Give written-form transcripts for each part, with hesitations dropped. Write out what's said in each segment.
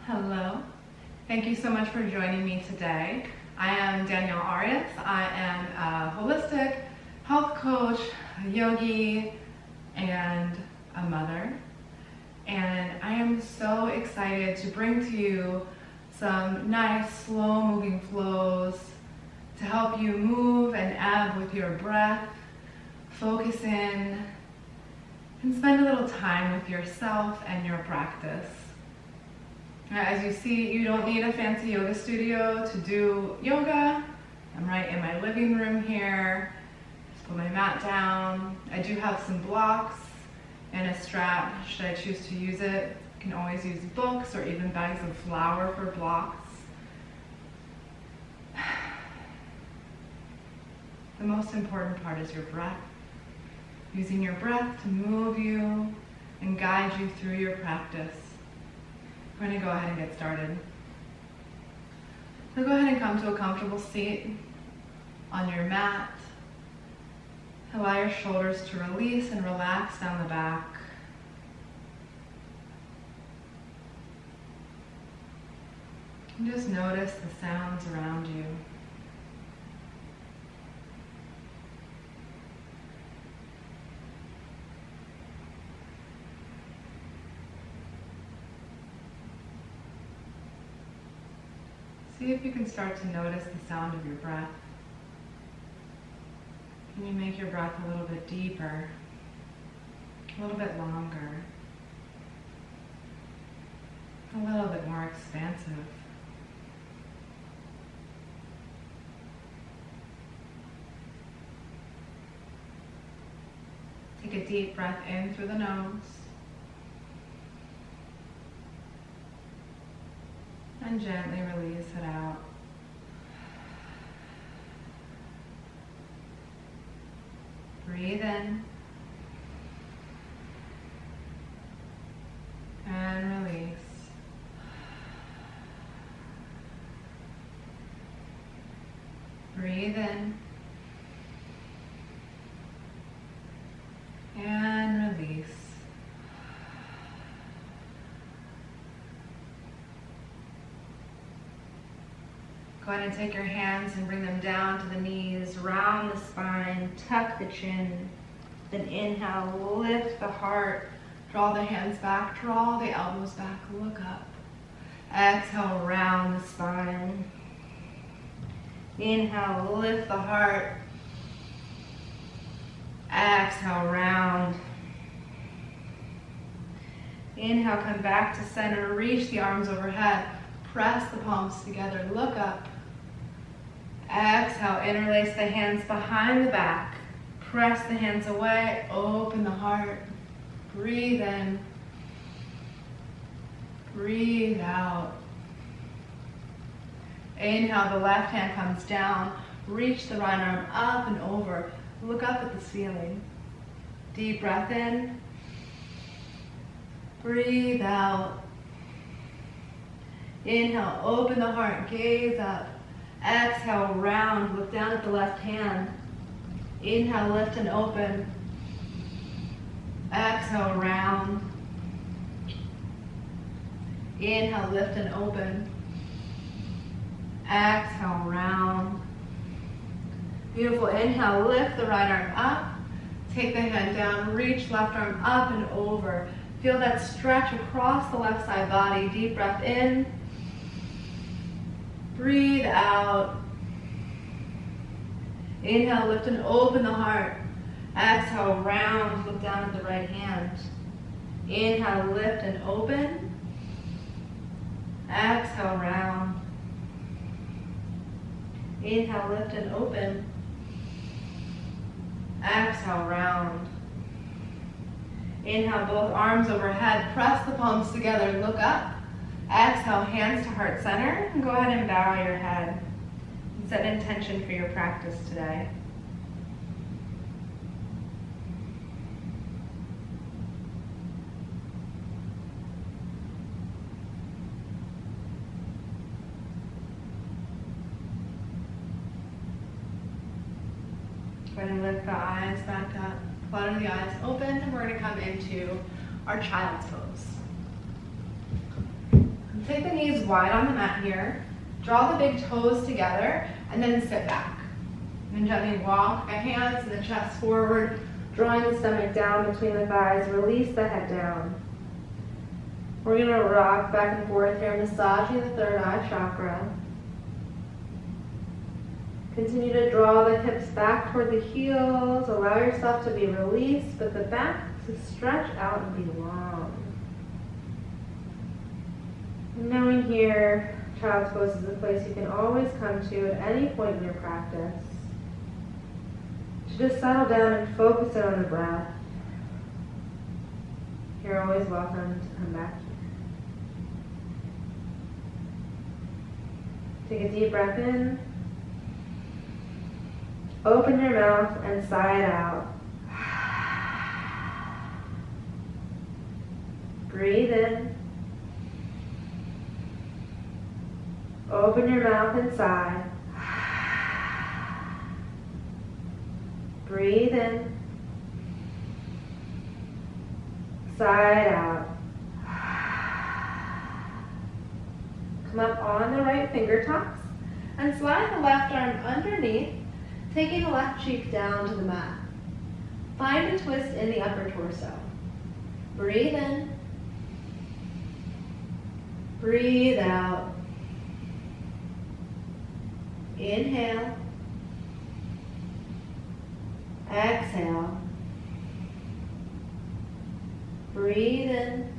Hello. Thank you so much for joining me today. I am Danielle Arias. I am a holistic health coach, a yogi, and a mother. And I am so excited to bring to you some nice, slow-moving flows to help you move and ebb with your breath, focus in, and spend a little time with yourself and your practice. As you see, you don't need a fancy yoga studio to do yoga. I'm right in my living room here. Just put my mat down. I do have some blocks and a strap should I choose to use it. You can always use books or even bags of flour for blocks. The most important part is your breath. Using your breath to move you and guide you through your practice. We're going to go ahead and get started. So go ahead and come to a comfortable seat on your mat. Allow your shoulders to release and relax down the back. And just notice the sounds around you. See if you can start to notice the sound of your breath. Can you make your breath a little bit deeper, a little bit longer, a little bit more expansive? Take a deep breath in through the nose. And gently release it out. Breathe in. And release. Breathe in. And release. Go ahead and take your hands and bring them down to the knees, round the spine, tuck the chin. Then inhale, lift the heart, draw the hands back, draw the elbows back, look up. Exhale, round the spine. Inhale, lift the heart. Exhale, round. Inhale, come back to center, reach the arms overhead. Press the palms together, look up. Exhale, interlace the hands behind the back. Press the hands away, open the heart. Breathe in. Breathe out. Inhale, the left hand comes down. Reach the right arm up and over. Look up at the ceiling. Deep breath in. Breathe out. Inhale, open the heart, gaze up. Exhale, round, look down at the left hand. Inhale, lift and open. Exhale, round. Inhale, lift and open. Exhale, round. Beautiful. Inhale, lift the right arm up. Take the hand down, reach left arm up and over. Feel that stretch across the left side body. Deep breath in. Breathe out. Inhale, lift and open the heart. Exhale, round, look down at the right hand. Inhale, lift and open. Exhale, round. Inhale, lift and open. Exhale, round. Inhale, both arms overhead. Press the palms together, look up. Exhale, hands to heart center, and go ahead and bow your head. And set an intention for your practice today. Go ahead and lift the eyes back up, flutter the eyes open, and we're going to come into our child's pose. take the knees wide on the mat here, draw the big toes together, and then sit back. And gently walk the hands and the chest forward, drawing the stomach down between the thighs, release the head down. We're going to rock back and forth here, massaging the third eye chakra. Continue to draw the hips back toward the heels. Allow yourself to be released, but the back to stretch out and be long. And knowing here, child's pose is a place you can always come to at any point in your practice. To just settle down and focus in on the breath. You're always welcome to come back here. Take a deep breath in. Open your mouth and sigh it out. Breathe in. Open your mouth and sigh. Breathe in. Sigh it out. Come up on the right fingertips and slide the left arm underneath, taking the left cheek down to the mat. Find a twist in the upper torso. Breathe in. Breathe out. Inhale. Exhale. Breathe in.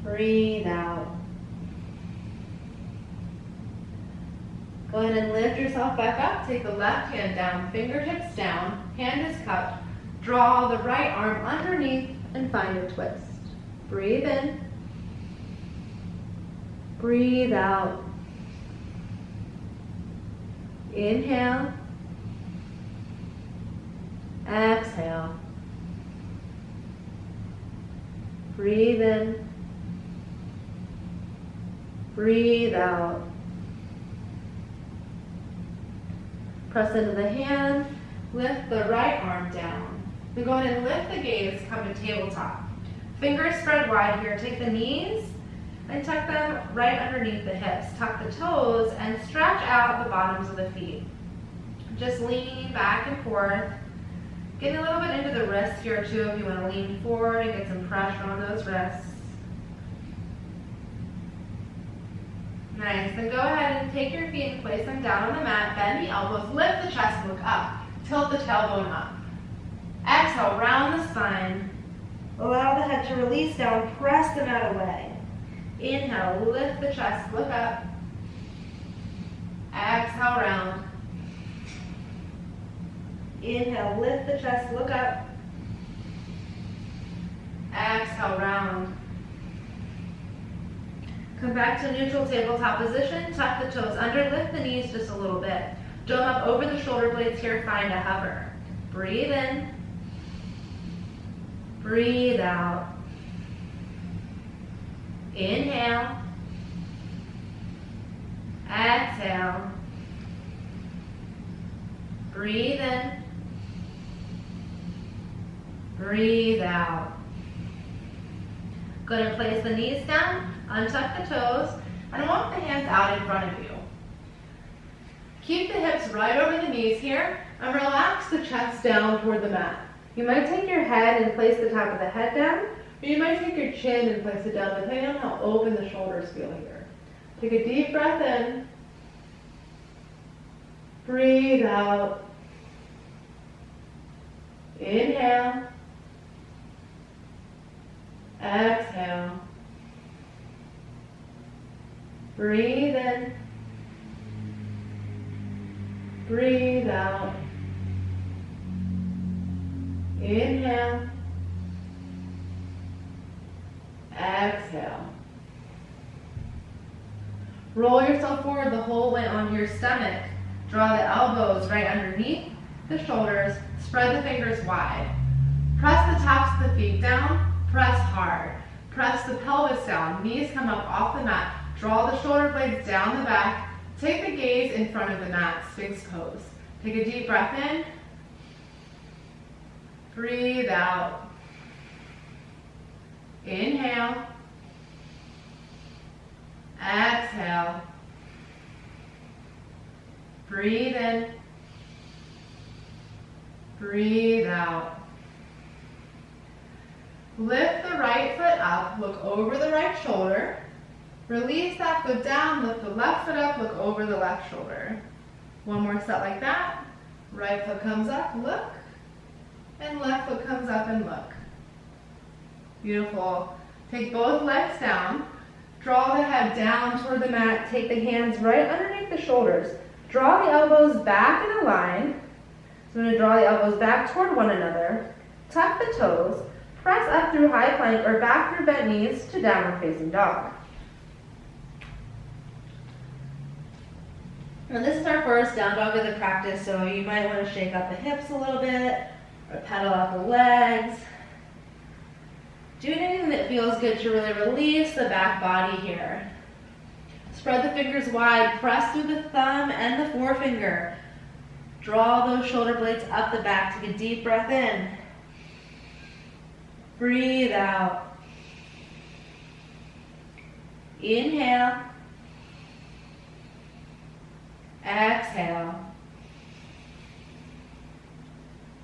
Breathe out. Go ahead and lift yourself back up. Take the left hand down, fingertips down, hand is cupped. Draw the right arm underneath and find a twist. Breathe in. Breathe out. Inhale. Exhale. Breathe in. Breathe out. Press into the hand, lift the right arm down. Then go ahead and lift the gaze, come to tabletop. Fingers spread wide here. Take the knees and tuck them right underneath the hips. Tuck the toes and stretch out the bottoms of the feet. Just lean back and forth. Getting a little bit into the wrists here too if you want to lean forward and get some pressure on those wrists. Nice. Then go ahead and take your feet and place them down on the mat. Bend the elbows, lift the chest, look up. Tilt the tailbone up. Exhale, round the spine. Allow the head to release down, press the mat away. Inhale, lift the chest, look up. Exhale, round. Inhale, lift the chest, look up. Exhale, round. Come back to neutral tabletop position, tuck the toes under, lift the knees just a little bit. Dome up over the shoulder blades here, find a hover. Breathe in. Breathe out. Inhale. Exhale. Breathe in. Breathe out. Go ahead and place the knees down. Untuck the toes and walk the hands out in front of you. Keep the hips right over the knees here and relax the chest down toward the mat. You might take your head and place the top of the head down, or you might take your chin and place it down depending on how open the shoulders feel here. Take a deep breath in. Breathe out. Inhale. Exhale. Breathe in. Breathe out. Inhale. Exhale. Roll yourself forward the whole way onto your stomach. Draw the elbows right underneath the shoulders. Spread the fingers wide. Press the tops of the feet down. Press hard. Press the pelvis down. Knees come up off the mat. Draw the shoulder blades down the back. Take the gaze in front of the mat, Sphinx pose. Take a deep breath in. Breathe out. Inhale. the right foot up, look over the right shoulder. Release that foot down, lift the left foot up, look over the left shoulder. One more set like that. Right foot comes up, look. And left foot comes up and look. Beautiful. Take both legs down. Draw the head down toward the mat. Take the hands right underneath the shoulders. Draw the elbows back in a line. So I'm going to draw the elbows back toward one another. Tuck the toes. Press up through high plank or back through bent knees to downward facing dog. Now this is our first down dog of the practice, so you might want to shake out the hips a little bit or pedal out the legs. Doing anything that feels good to really release the back body here. Spread the fingers wide, press through the thumb and the forefinger. Draw those shoulder blades up the back, take a deep breath in. Breathe out. Inhale. Exhale.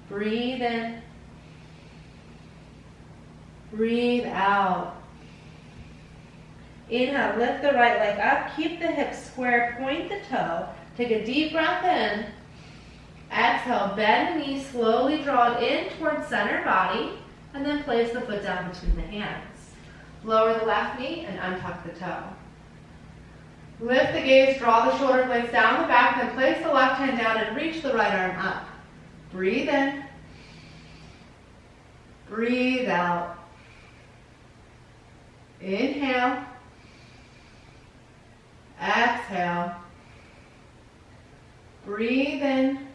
Breathe in. Breathe out. Inhale, lift the right leg up, keep the hips square, point the toe. Take a deep breath in. Exhale, bend the knee, slowly draw it in towards center body, and then place the foot down between the hands. Lower the left knee and untuck the toe. Lift the gaze, draw the shoulder blades down the back, then place the left hand down and reach the right arm up. Breathe in. Breathe out. Inhale. Exhale. Breathe in.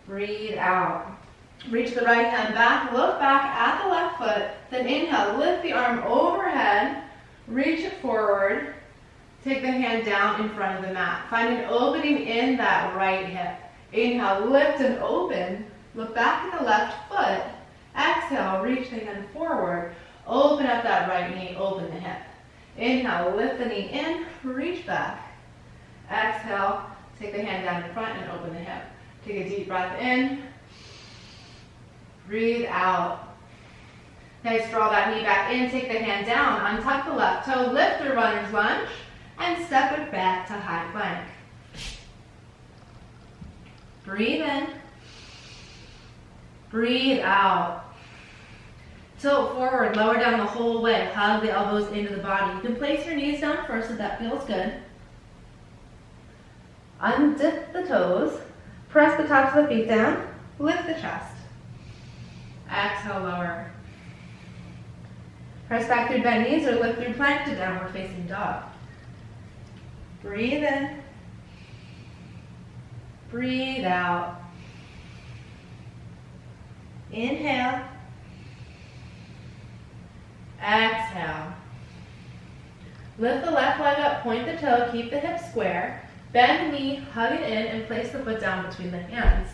Breathe out. Reach the right hand back, look back at the left foot, then inhale, lift the arm overhead, reach it forward, take the hand down in front of the mat. Find an opening in that right hip. Inhale, lift and open, look back at the left foot, exhale, reach the hand forward, open up that right knee, open the hip. Inhale, lift the knee in, reach back. Exhale, take the hand down in front and open the hip. Take a deep breath in. Breathe out. Nice, draw that knee back in, take the hand down, untuck the left toe, lift the runner's lunge, and step it back to high plank. Breathe in. Breathe out. Tilt forward, lower down the whole way, hug the elbows into the body. You can place your knees down first if that feels good. Undip the toes, press the tops of the feet down, lift the chest. Exhale, lower. Press back through bent knees or lift through plank to downward facing dog. Breathe in. Breathe out. Inhale. Exhale. Lift the left leg up, point the toe, keep the hips square. Bend the knee, hug it in, and place the foot down between the hands.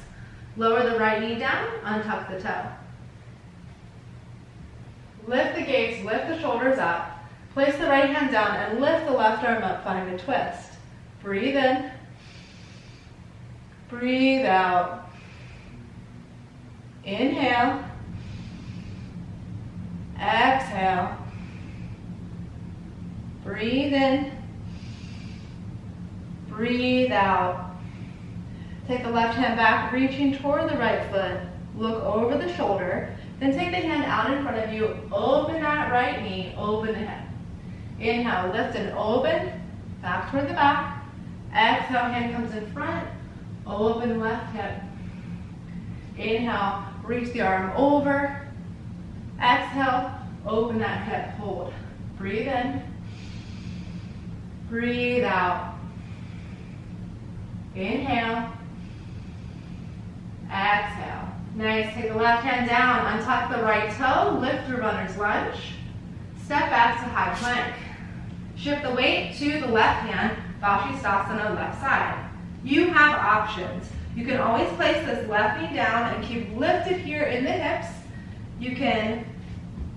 Lower the right knee down, untuck the toe. Lift the gaze, lift the shoulders up. Place the right hand down and lift the left arm up, find a twist. Breathe in. Breathe out. Inhale. Exhale. Breathe in. Breathe out. Take the left hand back, reaching toward the right foot. Look over the shoulder. Then take the hand out in front of you. Open that right knee. Open the hip. Inhale, lift and open. Back toward the back. Exhale, hand comes in front. Open left hip. Inhale, reach the arm over. Exhale, open that hip. Hold. Breathe in. Breathe out. Inhale. Exhale. Nice. Take the left hand down. Untuck the right toe. Lift through runner's lunge. Step back to high plank. Shift the weight to the left hand. Vashisthasana, left side. You have options. You can always place this left knee down and keep lifted here in the hips. You can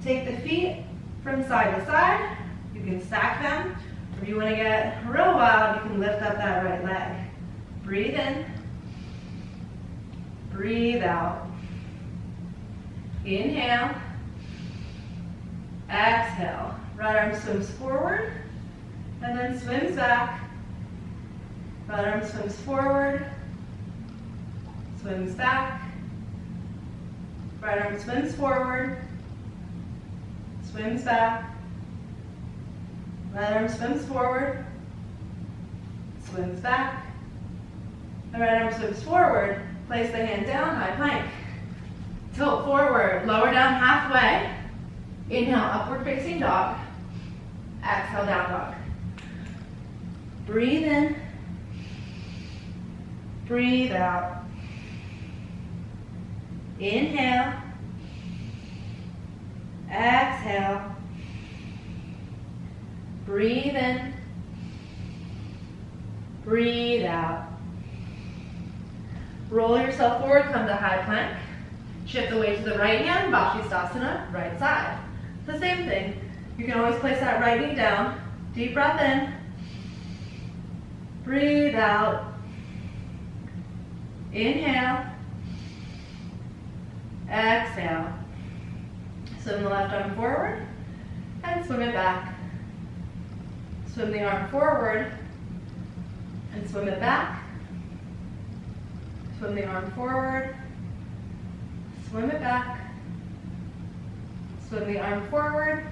take the feet from side to side. You can stack them. If you want to get real wild, you can lift up that right leg. Breathe in. Breathe out. Inhale. Exhale. Right arm swims forward and then swims back. Right arm swims forward, swims back. Right arm swims forward, swims back. Right arm swims forward, swims back. The right arm swims forward, place the hand down, high plank. Tilt forward, lower down halfway. Inhale, upward facing dog. Exhale, down dog. Breathe in. Breathe out. Inhale. Exhale. Breathe in. Breathe out. Roll yourself forward, come to high plank. Shift the weight to the right hand, Vashisthasana, right side. The same thing. You can always place that right knee down. Deep breath in. Breathe out. Inhale. Exhale. Swim the left arm forward and swim it back. Swim the arm forward and swim it back. Swim the arm forward, swim it back. Swim the arm forward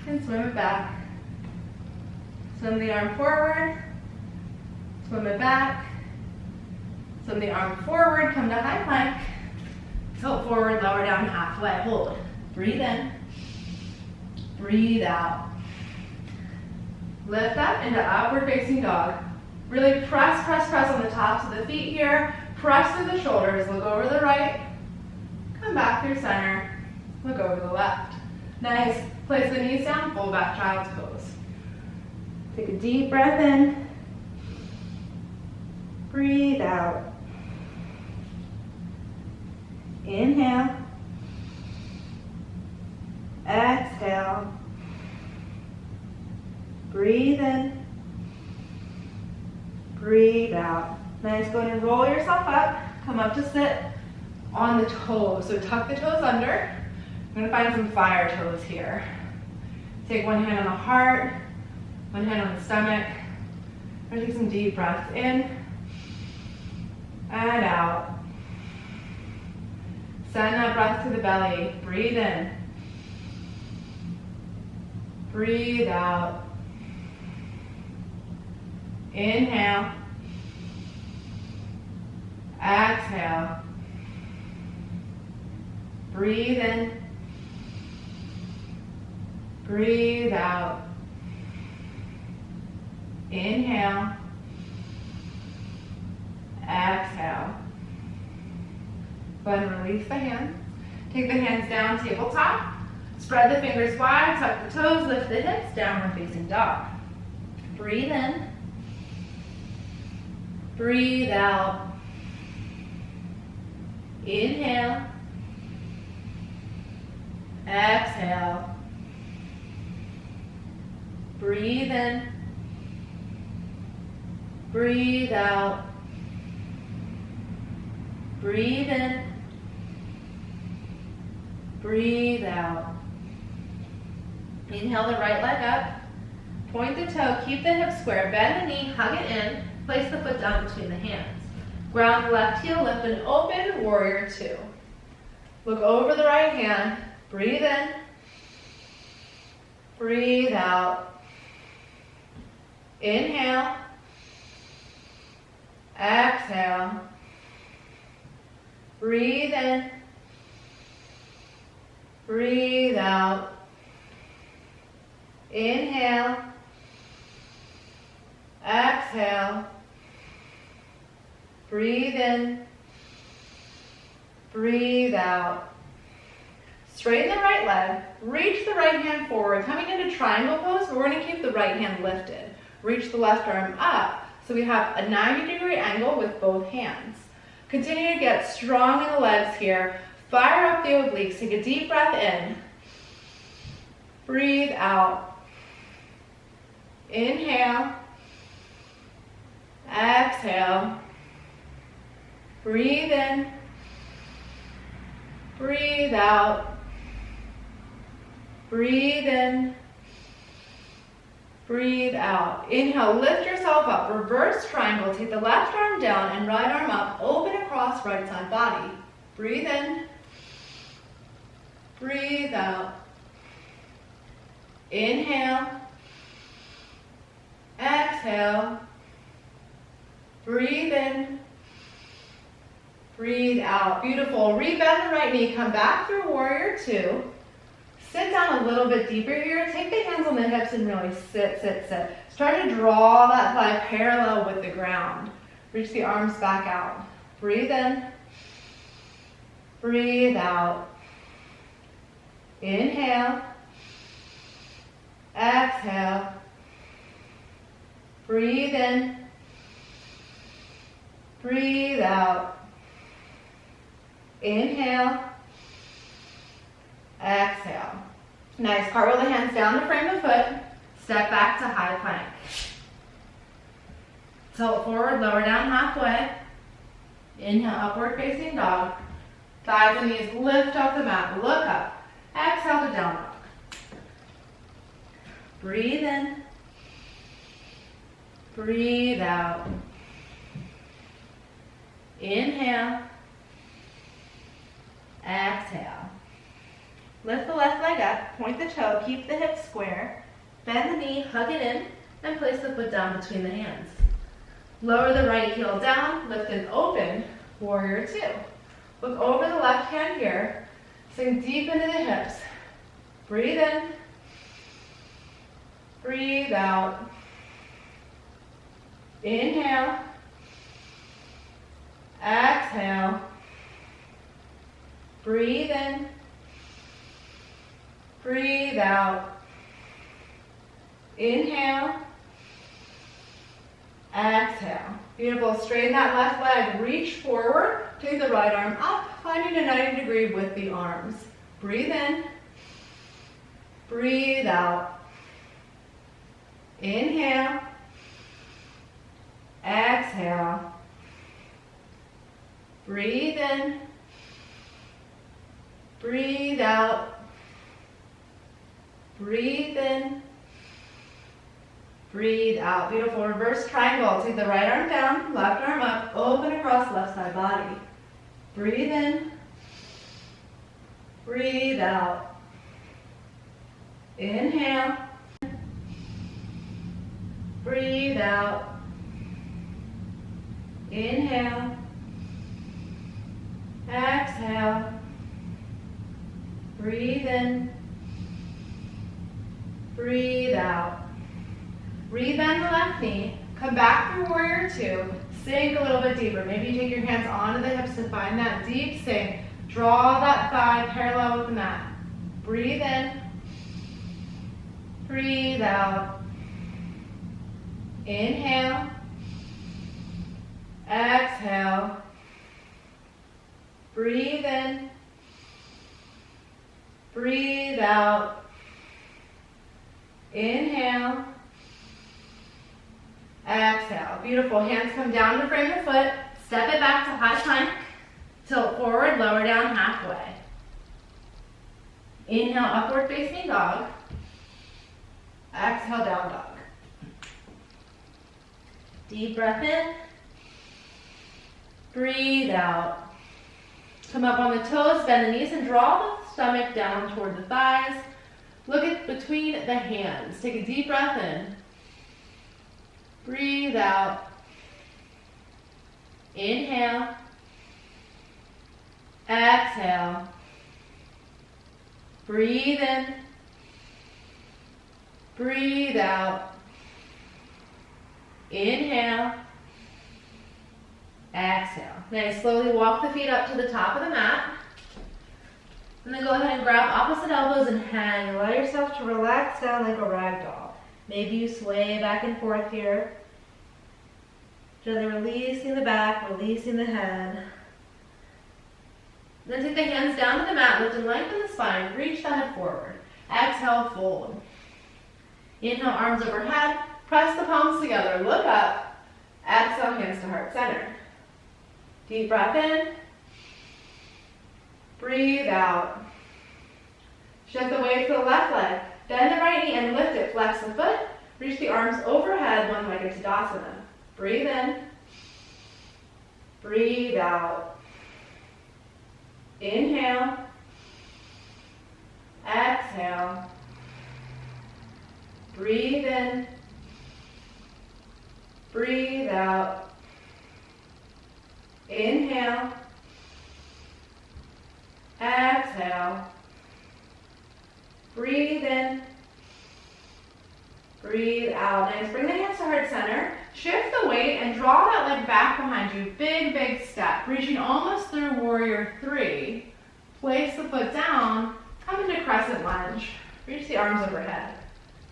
and swim it back. Swim the arm forward, swim it back. Swim the arm forward, come to high plank. Tilt forward, lower down halfway, hold. Breathe in, breathe out. Lift up into upward facing dog. Really press, press, press on the tops of the feet here. Press through the shoulders, look over the right. Come back through center, look over the left. Nice, place the knees down, full back child's pose. Take a deep breath in. Breathe out. Inhale. Exhale. Breathe in. Breathe out. Nice, go ahead and roll yourself up. Come up to sit on the toes. So tuck the toes under. I'm gonna find some fire toes here. Take one hand on the heart, one hand on the stomach. I'm gonna take some deep breaths in and out. Send that breath to the belly. Breathe in. Breathe out. Inhale. Exhale. Breathe in. Breathe out. Inhale. Exhale. Go ahead and release the hands. Take the hands down, tabletop. Spread the fingers wide, tuck the toes, lift the hips, downward facing dog. Breathe in. Breathe out. Inhale. Exhale. Breathe in. Breathe out. Breathe in. Breathe out. Inhale the right leg up. Point the toe, keep the hip square, bend the knee, hug it in, place the foot down between the hands. Ground the left heel, lift an open, warrior two. Look over the right hand, breathe in, breathe out. Inhale, exhale, breathe in, breathe out. Inhale, exhale, breathe in, breathe out. Straighten the right leg, reach the right hand forward, coming into triangle pose, but we're going to keep the right hand lifted. Reach the left arm up, so we have a 90-degree angle with both hands. Continue to get strong in the legs here. Fire up the obliques, take a deep breath in. Breathe out. Inhale. Exhale. Breathe in. Breathe out. Breathe in. Breathe out. Inhale, lift yourself up. Reverse triangle. Take the left arm down and right arm up. Open across right side body. Breathe in. Breathe out. Inhale. Exhale. Breathe in. Breathe out. Beautiful. Rebend the right knee. Come back through warrior two. Sit down a little bit deeper here. Take the hands on the hips and really sit, sit, sit. Start to draw that thigh parallel with the ground. Reach the arms back out. Breathe in. Breathe out. Inhale. Exhale. Breathe in. Breathe out. Inhale. Exhale. Nice. Cartwheel the hands down to frame the foot. Step back to high plank. Tilt forward, lower down halfway. Inhale, upward facing dog. Thighs and knees lift off the mat. Look up. Exhale to down dog. Breathe in. Breathe out. Inhale. Exhale. Lift the left leg up, point the toe, keep the hips square, bend the knee, hug it in, and place the foot down between the hands. Lower the right heel down, lift and open, warrior two. Look over the left hand here, sink deep into the hips. Breathe in, breathe out. Inhale, exhale, breathe in, breathe out. Inhale. Exhale. Beautiful. Straighten that left leg. Reach forward. Take the right arm up. Finding a 90-degree with the arms. Breathe in. Breathe out. Inhale. Exhale. Breathe in. Breathe out. Breathe in. Breathe out. Beautiful. Reverse triangle. Take the right arm down, left arm up, open across left side body. Breathe in. Breathe out. Inhale. Breathe out. Inhale. Exhale. Breathe in. Breathe out. Rebend the left knee. Come back through warrior two. Sink a little bit deeper. Maybe you take your hands onto the hips to find that deep sink. Draw that thigh parallel with the mat. Breathe in. Breathe out. Inhale. Exhale. Breathe in. Breathe out. Inhale. Exhale. Beautiful. Hands come down to frame the foot. Step it back to high plank. Tilt forward, lower down halfway. Inhale, upward facing dog. Exhale, down dog. Deep breath in. Breathe out. Come up on the toes, bend the knees, and draw the stomach down toward the thighs. Look at between the hands. Take a deep breath in. Breathe out. Inhale. Exhale. Breathe in. Breathe out. Inhale. Exhale. Now slowly walk the feet up to the top of the mat. And then go ahead and grab opposite elbows and hang. Allow yourself to relax down like a rag doll. Maybe you sway back and forth here. Gently releasing the back, releasing the head. Then take the hands down to the mat, lift and lengthen the spine. Reach the head forward. Exhale, fold. Inhale, arms overhead. Press the palms together. Look up. Exhale, hands to heart center. Deep breath in. Breathe out. Shift the weight to the left leg. Bend the right knee and lift it. Flex the foot. Reach the arms overhead, one-legged Tadasana. Breathe in. Breathe out. Inhale. Exhale. Breathe in. Breathe out. Inhale. Exhale. Breathe in. Breathe out. Nice. Bring the hands to heart center. Shift the weight and draw that leg back behind you. Big, big step. Reaching almost through warrior three. Place the foot down. Come into crescent lunge. Reach the arms overhead.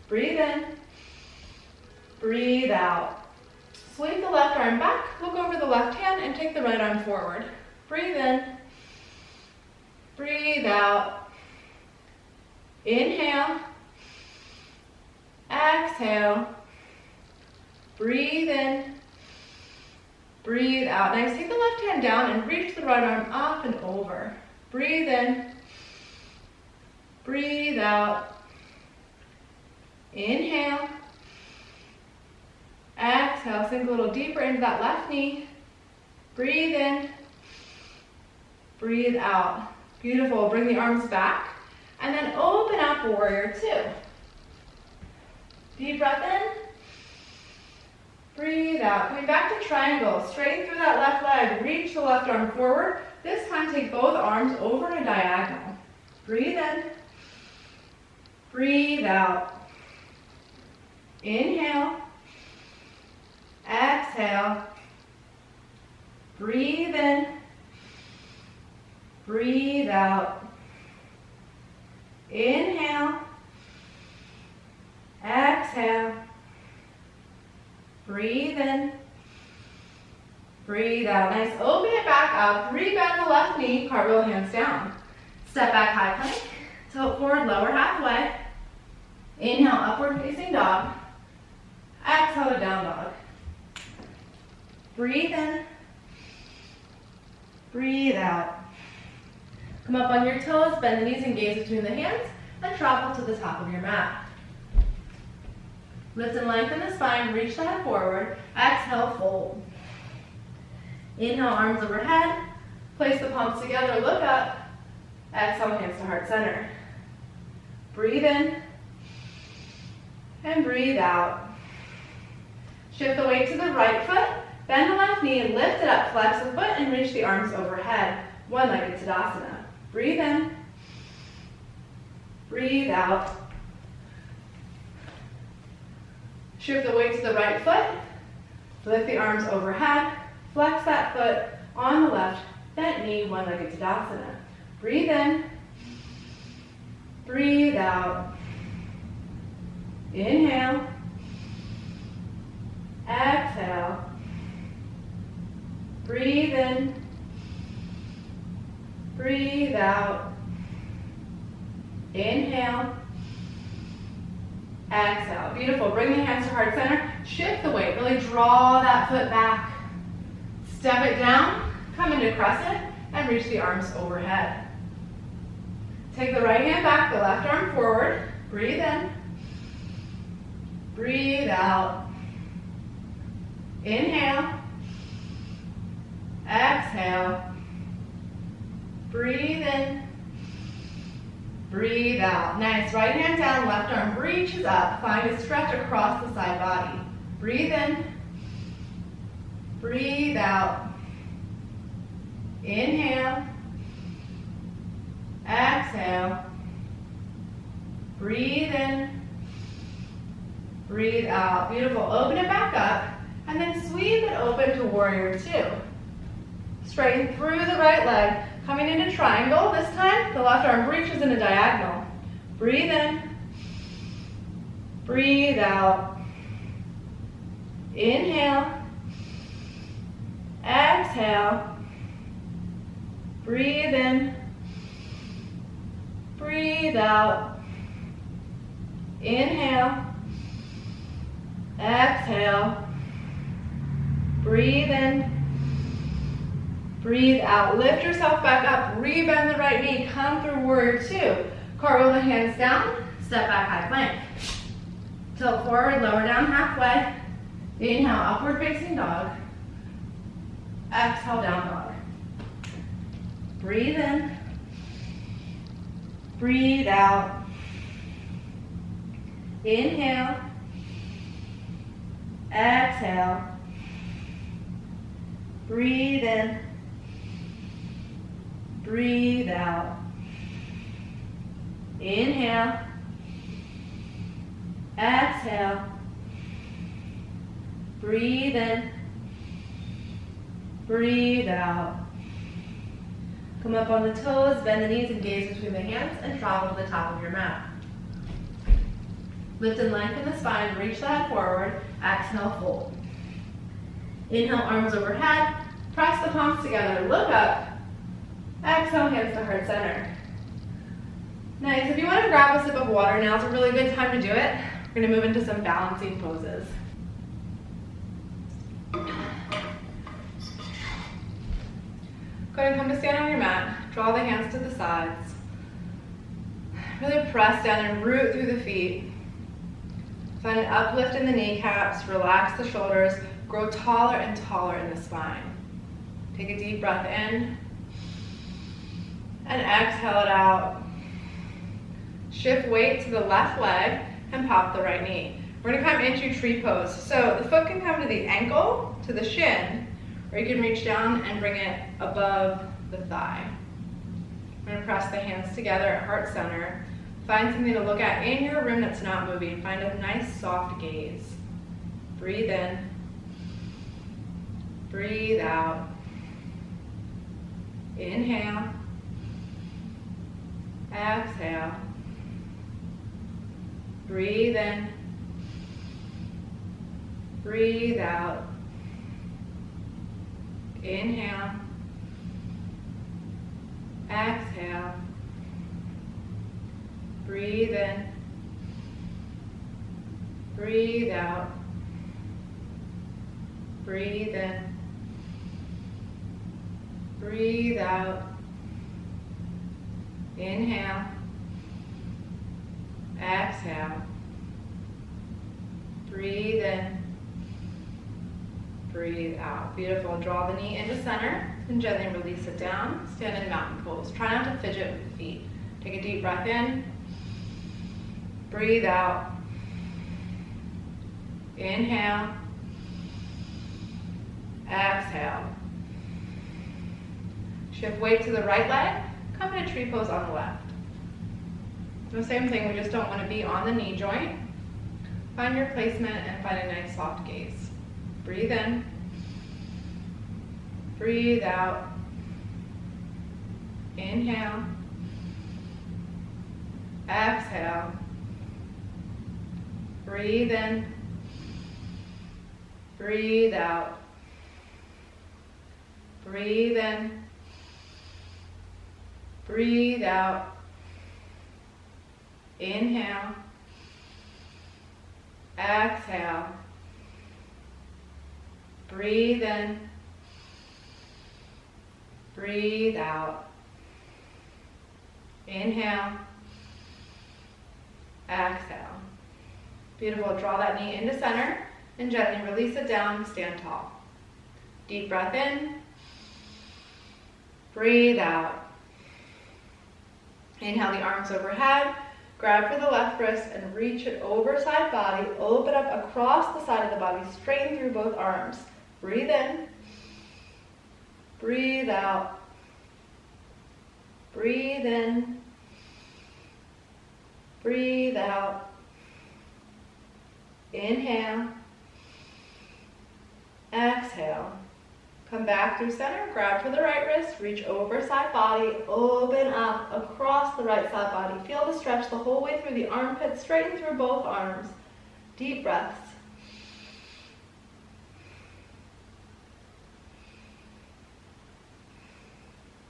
Breathe in. Breathe out. Sweep the left arm back. Look over the left hand and take the right arm forward. Breathe in. Breathe out. Inhale. Exhale. Breathe in. Breathe out. Nice. Take the left hand down and reach the right arm up and over. Breathe in. Breathe out. Inhale. Exhale. Sink a little deeper into that left knee. Breathe in. Breathe out. Beautiful. Bring the arms back. And then open up warrior two. Deep breath in. Breathe out. Coming back to triangle. Straighten through that left leg. Reach the left arm forward. This time take both arms over a diagonal. Breathe in. Breathe out. Inhale. Exhale. Breathe in. Breathe out. Inhale. Exhale. Breathe in. Breathe out. Nice. Open it back up. Rebend the left knee. Cartwheel hands down. Step back, high plank. Tilt forward, lower halfway. Inhale, upward facing dog. Exhale to down dog. Breathe in. Breathe out. Come up on your toes, bend the knees and gaze between the hands, and travel to the top of your mat. Lift and lengthen the spine, reach the head forward. Exhale, fold. Inhale, arms overhead. Place the palms together, look up. Exhale, hands to heart center. Breathe in. And breathe out. Shift the weight to the right foot. Bend the left knee and lift it up. Flex the foot and reach the arms overhead. One-legged Tadasana. Breathe in. Breathe out. Shift the weight to the right foot. Lift the arms overhead. Flex that foot on the left. Bent knee, one-legged Tadasana. Breathe in. Breathe out. Inhale. Exhale. Breathe in. Breathe out. Inhale. Exhale. Beautiful. Bring the hands to heart center. Shift the weight. Really draw that foot back. Step it down. Come into crescent and reach the arms overhead. Take the right hand back, the left arm forward. Breathe in. Breathe out. Inhale. Exhale. Breathe in. Breathe out. Nice. Right hand down, left arm reaches up. Find a stretch across the side body. Breathe in. Breathe out. Inhale. Exhale. Breathe in. Breathe out. Beautiful. Open it back up. And then sweep it open to warrior two. Straighten through the right leg. Coming into triangle. This time, the left arm reaches in a diagonal. Breathe in. Breathe out. Inhale. Exhale. Breathe in. Breathe out. Inhale. Exhale. Breathe in. Breathe out. Lift yourself back up. Rebend the right knee. Come through warrior two. Cartwheel the hands down, step back high plank. Tilt forward, lower down halfway. Inhale, upward facing dog. Exhale, down dog. Breathe in. Breathe out. Inhale. Exhale. Breathe in. Breathe out. Inhale. Exhale. Breathe in. Breathe out. Come up on the toes, bend the knees and gaze between the hands and travel to the top of your mat. Lift and lengthen the spine, reach the head forward, exhale, fold. Inhale, arms overhead, press the palms together, look up. Exhale, hands to heart center. Nice, if you want to grab a sip of water, now's a really good time to do it. We're going to move into some balancing poses. Go ahead and come to stand on your mat. Draw the hands to the sides. Really press down and root through the feet. Find an uplift in the kneecaps. Relax the shoulders. Grow taller and taller in the spine. Take a deep breath in. And exhale it out. Shift weight to the left leg and pop the right knee. We're going to come into tree pose. So the foot can come to the ankle, to the shin, or you can reach down and bring it above the thigh. I'm going to press the hands together at heart center. Find something to look at in your room that's not moving. Find a nice soft gaze. Breathe in. Breathe out. Inhale. Exhale. Breathe in. Breathe out. Inhale. Exhale. Breathe in. Breathe out. Breathe in. Breathe out. Inhale. Exhale. Breathe in. Breathe out. Beautiful. Draw the knee into center and gently release it down. Stand in mountain pose. Try not to fidget with the feet. Take a deep breath in. Breathe out. Inhale. Exhale. Shift weight to the right leg. Come in a tree pose on the left. The same thing, we just don't want to be on the knee joint. Find your placement and find a nice soft gaze. Breathe in. Breathe out. Inhale. Exhale. Breathe in. Breathe out. Breathe in. Breathe out. Inhale. Exhale. Breathe in. Breathe out. Inhale. Exhale. Beautiful. Draw that knee into center and gently release it down. Stand tall. Deep breath in. Breathe out. Inhale the arms overhead. Grab for the left wrist and reach it over side body. Open up across the side of the body. Straighten through both arms. Breathe in. Breathe out. Breathe in. Breathe out. Inhale. Exhale. Come back through center. Grab for the right wrist. Reach over side body. Open up across the right side body. Feel the stretch the whole way through the armpits. Straighten through both arms. Deep breaths.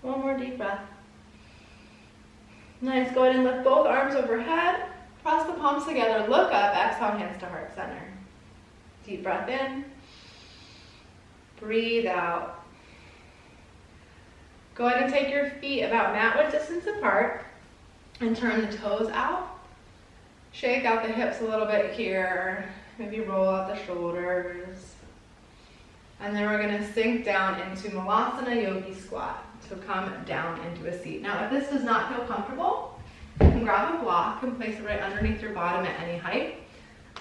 One more deep breath. Nice. Go ahead and lift both arms overhead. Press the palms together. Look up. Exhale, hands to heart center. Deep breath in. Breathe out. Go ahead and take your feet about mat width distance apart. and turn the toes out. Shake out the hips a little bit here. Maybe roll out the shoulders. And then we're gonna sink down into Malasana Yogi Squat. So come down into a seat. Now, if this does not feel comfortable, you can grab a block and place it right underneath your bottom at any height.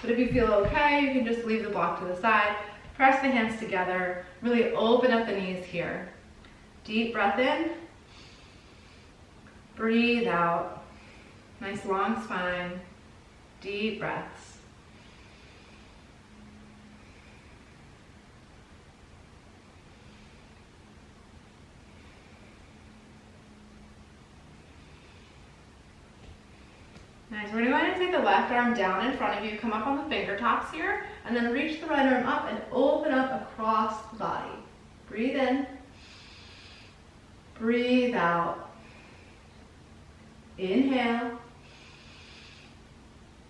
But if you feel okay, you can just leave the block to the side. Press the hands together. Really open up the knees here. Deep breath in. Breathe out. Nice long spine. Deep breaths. Nice. We're going to take the left arm down in front of you. Come up on the finger tops here. And then reach the right arm up and open up across the body. Breathe in. Breathe out. Inhale.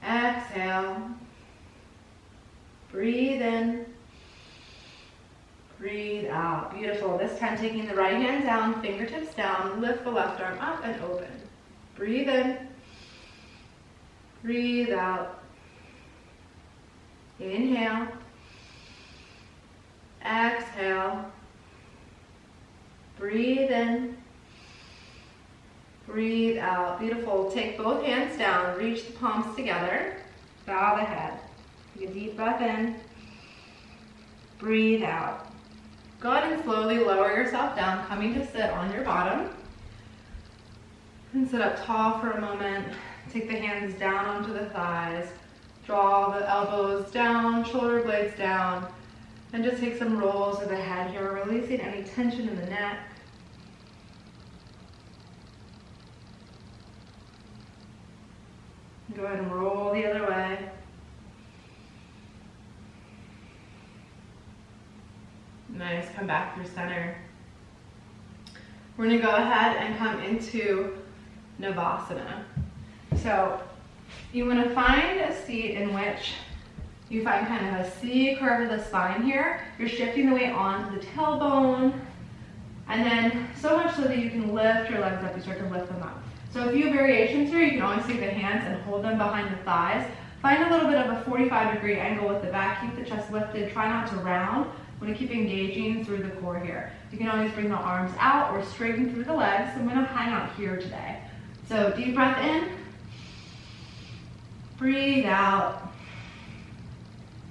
Exhale. Breathe in. Breathe out. Beautiful. This time taking the right hand down, fingertips down, lift the left arm up and open. Breathe in. Breathe out. Inhale. Exhale. Breathe in. Breathe out. Beautiful. Take both hands down. Reach the palms together. Bow the head. Take a deep breath in. Breathe out. Go ahead and slowly lower yourself down, coming to sit on your bottom. And sit up tall for a moment. Take the hands down onto the thighs. Draw the elbows down, shoulder blades down. And just take some rolls of the head here, releasing any tension in the neck. Go ahead and roll the other way. Nice, come back through center. We're gonna go ahead and come into Navasana. So you wanna find a seat in which you find kind of a C curve of the spine here. You're shifting the weight onto the tailbone, and then so much so that you can lift your legs up, you start to lift them up. So a few variations here. You can always take the hands and hold them behind the thighs. Find a little bit of a 45-degree angle with the back. Keep the chest lifted. Try not to round. I'm going to keep engaging through the core here. You can always bring the arms out or straighten through the legs. I'm going to hang out here today. So deep breath in. Breathe out.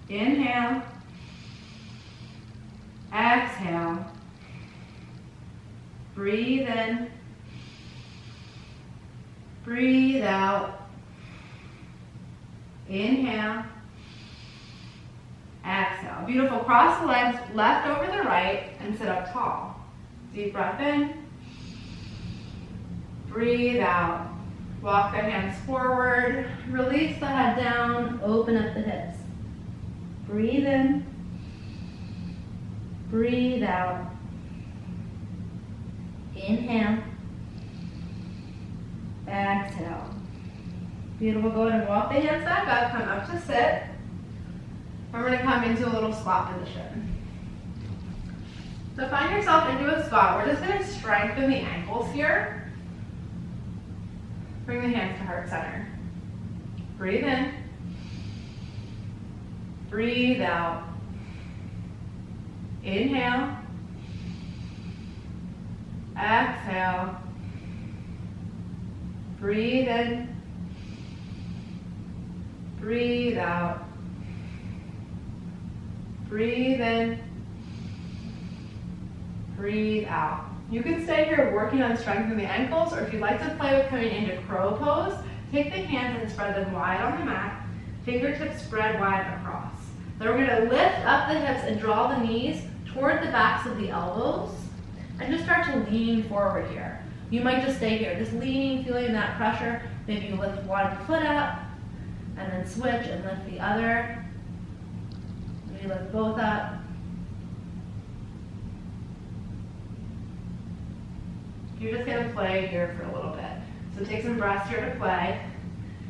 Inhale. Exhale. Breathe in. Breathe out. Inhale. Exhale. Beautiful. Cross the legs left over the right and sit up tall. Deep breath in. Breathe out. Walk the hands forward. Release the head down. Open up the hips. Breathe in. Breathe out. Inhale. Exhale. Beautiful. Go ahead and walk the hands back up. Come up to sit. We're going to come into a little squat position. So find yourself into a squat. We're just going to strengthen the ankles here. Bring the hands to heart center. Breathe in. Breathe out. Inhale. Exhale. Breathe in. Breathe out. Breathe in. Breathe out. You can stay here working on strengthening the ankles, or if you'd like to play with coming into crow pose, take the hands and spread them wide on the mat. Fingertips spread wide across. Then we're going to lift up the hips and draw the knees toward the backs of the elbows, and just start to lean forward here. You might just stay here, just leaning, feeling that pressure. Maybe you lift one foot up, and then switch and lift the other. Maybe lift both up. You're just going to play here for a little bit. So take some breaths here to play.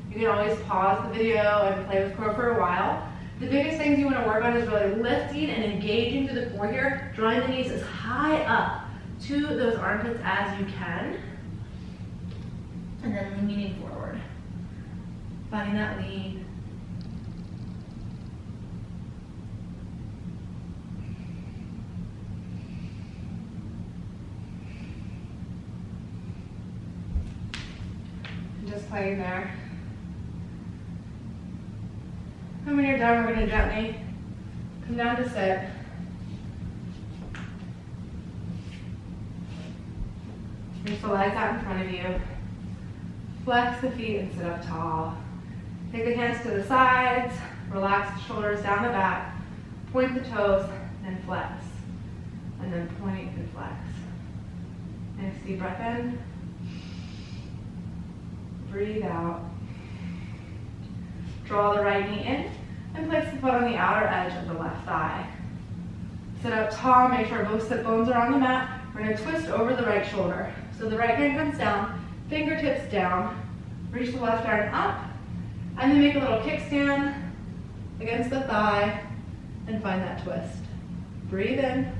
You can always pause the video and play with crow for a while. The biggest things you want to work on is really lifting and engaging through the core here, drawing the knees as high up to those armpits as you can. And then leaning forward. Finding that lean. And just playing there. And when you're done, we're going to gently come down to sit. Reach the legs out in front of you. Flex the feet and sit up tall. Take the hands to the sides. Relax the shoulders down the back. Point the toes and flex. And then point and flex. Next deep breath in. Breathe out. Draw the right knee in and place the foot on the outer edge of the left thigh. Sit up tall, make sure both sit bones are on the mat. We're going to twist over the right shoulder. So the right hand comes down, fingertips down, reach the left arm up, and then make a little kickstand against the thigh and find that twist. Breathe in,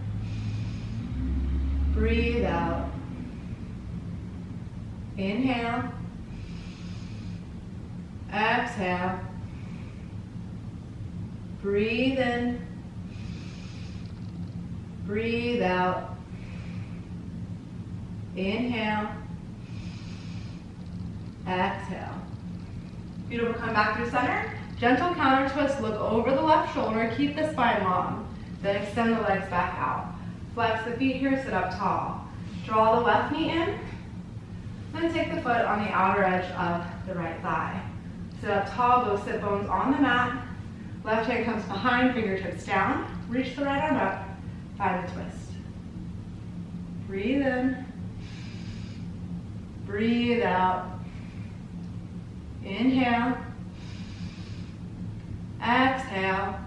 breathe out. Inhale, exhale. Breathe in, breathe out. Inhale, exhale. Beautiful, come back through center. Gentle counter twist, look over the left shoulder, keep the spine long. Then extend the legs back out. Flex the feet here, sit up tall. Draw the left knee in, then take the foot on the outer edge of the right thigh. Sit up tall, both sit bones on the mat. Left hand comes behind, fingertips down. Reach the right arm up, find the twist. Breathe in. Breathe out. Inhale. Exhale.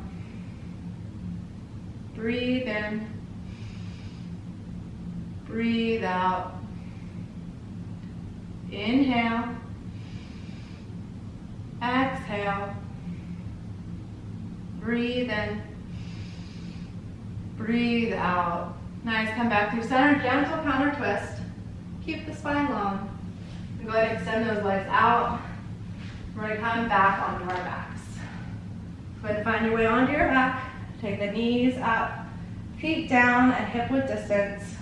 Breathe in. Breathe out. Inhale. Exhale. Breathe in. Breathe out. Nice, come back through center, gentle counter twist. Keep the spine long. And go ahead and extend those legs out. We're going to come back onto our backs. Go ahead and find your way onto your back. Take the knees up, feet down at hip width distance.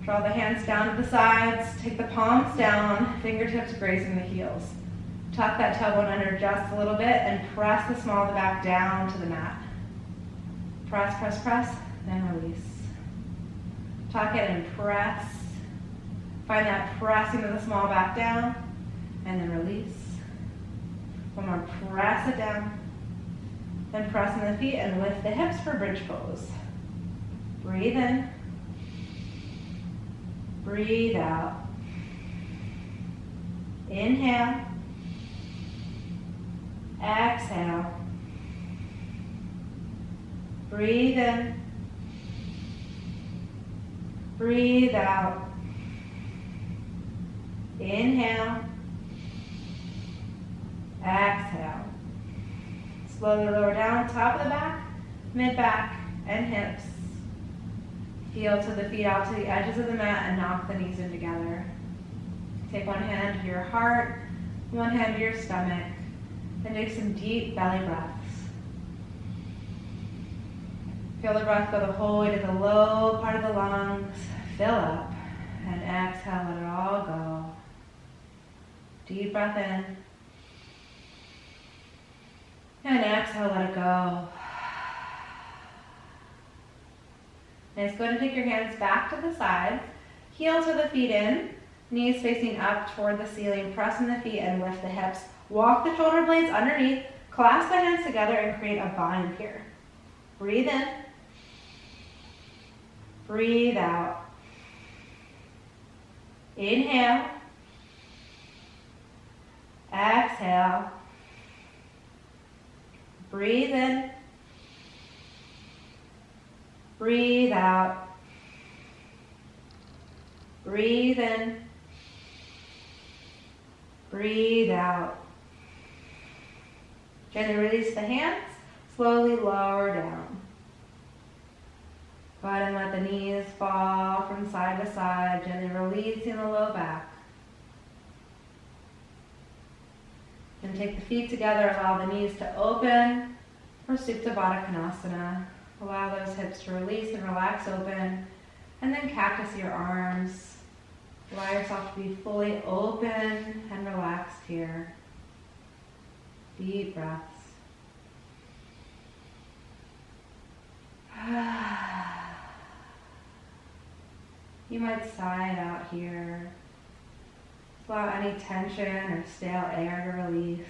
Draw the hands down to the sides. Take the palms down, fingertips grazing the heels. Tuck that tailbone under just a little bit and press the small of the back down to the mat. Press, press, press, then release. Tuck it and press. Find that pressing of the small back down, and then release. One more, press it down. Then press in the feet and lift the hips for bridge pose. Breathe in. Breathe out. Inhale. Exhale. Breathe in. Breathe out. Inhale. Exhale. Slowly lower down, top of the back, mid-back, and hips. Heel to the feet out to the edges of the mat and knock the knees in together. Take one hand to your heart, one hand to your stomach, and take some deep belly breaths. Feel the breath go the whole way to the low part of the lungs. Fill up, and exhale, let it all go. Deep breath in. And exhale, let it go. Nice, go ahead and take your hands back to the sides. Heel to the feet in. Knees facing up toward the ceiling. Press in the feet and lift the hips. Walk the shoulder blades underneath. Clasp the hands together and create a bind here. Breathe in. Breathe out. Inhale. Exhale. Breathe in. Breathe out. Breathe in. Breathe out. Gently release the hands. Slowly lower down. Go ahead and let the knees fall from side to side. Gently releasing the low back. Then take the feet together, allow the knees to open for Supta Baddha Konasana. Allow those hips to release and relax open. And then cactus your arms. Allow yourself to be fully open and relaxed here. Deep breaths. You might sigh it out here. Allow any tension or stale air to release.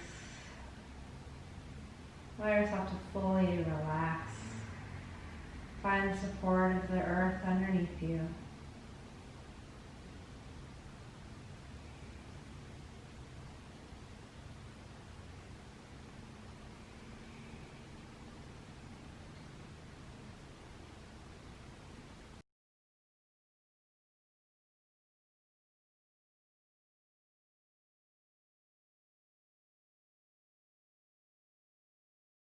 Allow yourself to fully relax. Find the support of the earth underneath you.